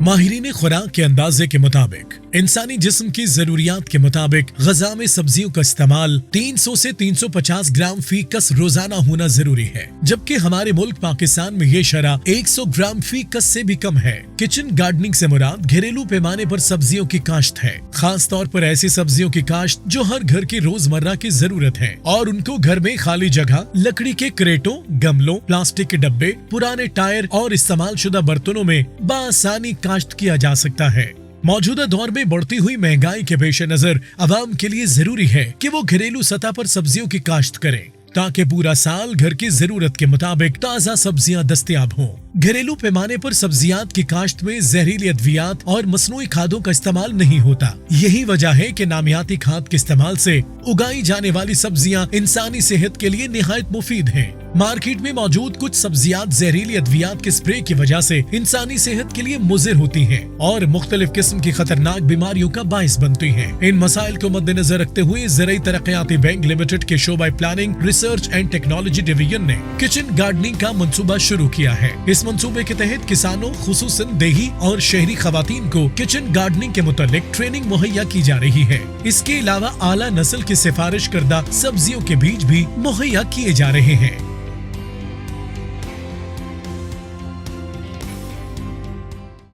ماہرین خوراک کے اندازے کے مطابق انسانی جسم کی ضروریات کے مطابق غذا میں سبزیوں کا استعمال 300 سے 350 گرام فی کس روزانہ ہونا ضروری ہے، جبکہ ہمارے ملک پاکستان میں یہ شرح 100 گرام فی کس سے بھی کم ہے۔ کچن گارڈننگ سے مراد گھریلو پیمانے پر سبزیوں کی کاشت ہے، خاص طور پر ایسی سبزیوں کی کاشت جو ہر گھر کی روزمرہ کی ضرورت ہے اور ان کو گھر میں خالی جگہ، لکڑی کے کریٹوں، گملوں، پلاسٹک کے ڈبے، پرانے ٹائر اور استعمال شدہ برتنوں میں بآسانی کاشت کیا جا سکتا ہے۔ موجودہ دور میں بڑھتی ہوئی مہنگائی کے پیش نظر عوام کے لیے ضروری ہے کہ وہ گھریلو سطح پر سبزیوں کی کاشت کریں تاکہ پورا سال گھر کی ضرورت کے مطابق تازہ سبزیاں دستیاب ہوں۔ گھریلو پیمانے پر سبزیات کی کاشت میں زہریلی ادویات اور مصنوعی کھادوں کا استعمال نہیں ہوتا۔ یہی وجہ ہے کہ نامیاتی کھاد کے استعمال سے اگائی جانے والی سبزیاں انسانی صحت کے لیے نہایت مفید ہیں۔ مارکیٹ میں موجود کچھ سبزیات زہریلی ادویات کے اسپرے کی وجہ سے انسانی صحت کے لیے مضر ہوتی ہیں اور مختلف قسم کی خطرناک بیماریوں کا باعث بنتی ہیں۔ ان مسائل کو مد نظر رکھتے ہوئے زرعی ترقیاتی بینک لمیٹڈ کے شعبہ planning, research and technology division نے کچن گارڈننگ کا منصوبہ شروع کیا ہے۔ اس منصوبے کے تحت کسانوں، خصوصاً دیہی اور شہری خواتین کو کچن گارڈننگ کے متعلق ٹریننگ مہیا کی جا رہی ہے۔ اس کے علاوہ اعلیٰ نسل کی سفارش کردہ سبزیوں کے بیج بھی مہیا کیے جا رہے ہیں۔